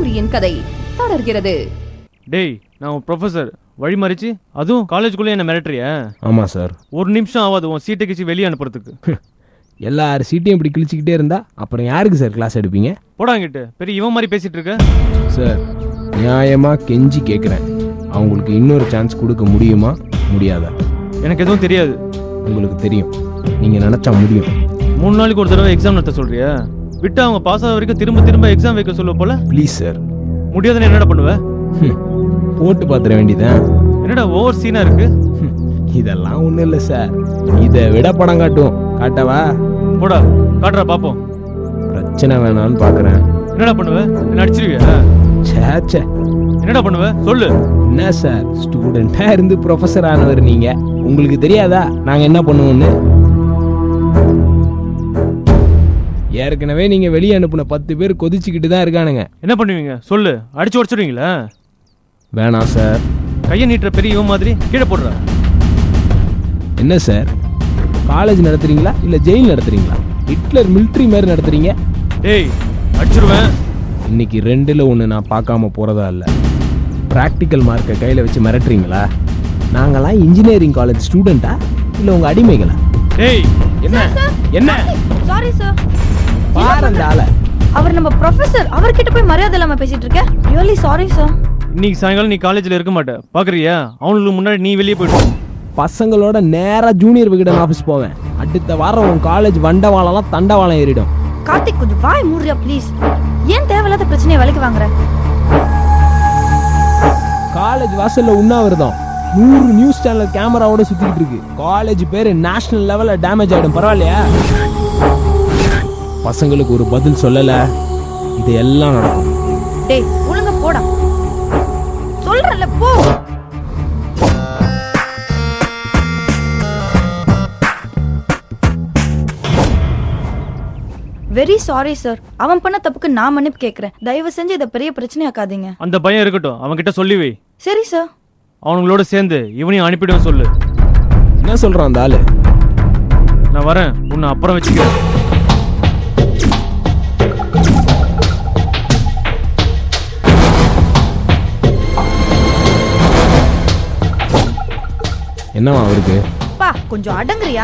கல்லூரியின் கதை தொடர்கிறது. டேய், நான் உன் ப்ரொஃபசர் வழி மறிச்சு அதுவும் காலேஜுக்குள்ளே என்ன மிரட்டுறியா? ஆமா சார். ஒரு நிமிஷம் ஆகாது உன் சீட்டை கிச்சு வெளியே அனுப்புறதுக்கு. எல்லார் சீட்டையும் இப்படி கிழிச்சிக்கிட்டே இருந்தா அப்புறம் யாருக்கு சார் கிளாஸ் எடுப்பீங்க? போடாங்கிட்டு பெரிய இவன் மாதிரி பேசிட்டு இருக்க. சார், நியாயமா கெஞ்சி கேட்குறேன், அவங்களுக்கு இன்னொரு சான்ஸ் கொடுக்க முடியுமா முடியாதா? எனக்கு எதுவும் தெரியாது. உங்களுக்கு தெரியும், நீங்க நினைச்சா முடியும். 3 நாளைக்கு ஒரு தடவை எக்ஸாம் நடத்த சொல்றியா? விட்டு அவங்க பாஸ் ஆக வரைக்கும் திரும்ப திரும்ப எக்ஸாம் வைக்க சொல்ல போல. Please sir. முடியாதுன்னு என்னடா பண்ணுவ? போட்டு பார்த்துட வேண்டியதான். என்னடா ஓவர் சீனா இருக்கு? இதெல்லாம் ஒண்ணும் இல்லை சார், இதை விட படம் காட்டவா? போடா, காட்டுறா பாப்போம். பிரச்சனை வேணான்னு பாக்குறேன். என்னடா பண்ணுவ? என்ன அடிச்சிருவியா? சேச்சே, என்னடா பண்ணுவ சொல்லு. என்ன சார், ஸ்டூடெண்டா இருந்து ப்ரொஃபஸர் ஆனவர் நீங்க, உங்களுக்கு தெரியாதா நாங்க என்ன பண்ணுவோம்னு? ஏற்கனவே நீங்க வெளியே அனுப்புன 10 பேர் கொதிச்சுக்கிட்டு தான் இருக்கானுங்க. என்ன பண்ணுவீங்க சொல்லு? அடிச்சு உடச்சிடுவீங்களா? வேணாம் சார். கையை நீட்டுற பெரிய இவன் மாதிரி கீழே போடுற. என்ன சார், காலேஜ் நடத்துறீங்களா இல்ல ஜெயில் நடத்துறீங்களா? ஹிட்லர் மிலிட்ரி மாதிரி நடத்துறீங்க. டேய், அடிச்சிருவேன். இன்னைக்கு 2ல் 1 நான் பார்க்காம போறதா இல்ல. பிராக்டிக்கல் மார்க்கை கையில வச்சு மிரட்டுறீங்களா? நாங்களாம் இன்ஜினியரிங் காலேஜ் ஸ்டூடெண்டா இல்ல உங்க அடிமைகளா? டேய், என்ன என்ன? Sorry sir. பாருங்க ஆள. அவர் நம்ம ப்ரொஃபசர், அவர்கிட்ட போய் மரியாதை இல்லாம பேசிட்டு இருக்க. Really sorry sir. இன்னைக்கு சாயங்காலம் நீ காலேஜ்ல இருக்க மாட்ட, பாக்குறியா? அவங்களுக்கு முன்னாடி நீ வெளியே போயிட்டு பசங்களோட நேரா ஜூனியர் விகடன் ஆபீஸ் போவேன். அடுத்த வாரம் உன் காலேஜ் வண்டவாளம் தண்டவாளம் ஏறிடும். கார்த்திக், கொஞ்சம் வாய் மூடுறியா ப்ளீஸ்? ஏன் தேவையில்லாத பிரச்சனையை விலைக்கு வாங்குற? காலேஜ் வாசல்ல உண்ணாவிரதம் 100 நியூஸ் சேனல் கேமராவோட சுத்திட்டு இருக்கு. காலேஜ் பேரு நேஷனல் லெவல்ல டேமேஜ் ஆயிடும். பரவாயில்லையா? பசங்களுக்கு ஒரு பதில் சொல்லல, இது எல்லாம் நடக்கும். டேய், ஒழுங்கா போடா. சொல்றல போ. Very sorry sir. அவன் பண்ண தப்புக்கு நான் மன்னிப்பு கேட்கிறேன். தயவு செஞ்சு இதை பெரிய பிரச்சனையாக்காதீங்க. அந்த பையன் இருக்கட்டும், அவன் கிட்ட சொல்லி வை. சரி சார். அவங்களோட சேர்ந்து இவனையும் அனுப்பிடுவேன் சொல்லு. என்ன சொல்றான் அந்த ஆளு? நான் வரேன், உன்னை அப்புறம் வச்சுக்கிறேன். என்னவா அவருக்கு? பா, கொஞ்சம் அடங்குறியா?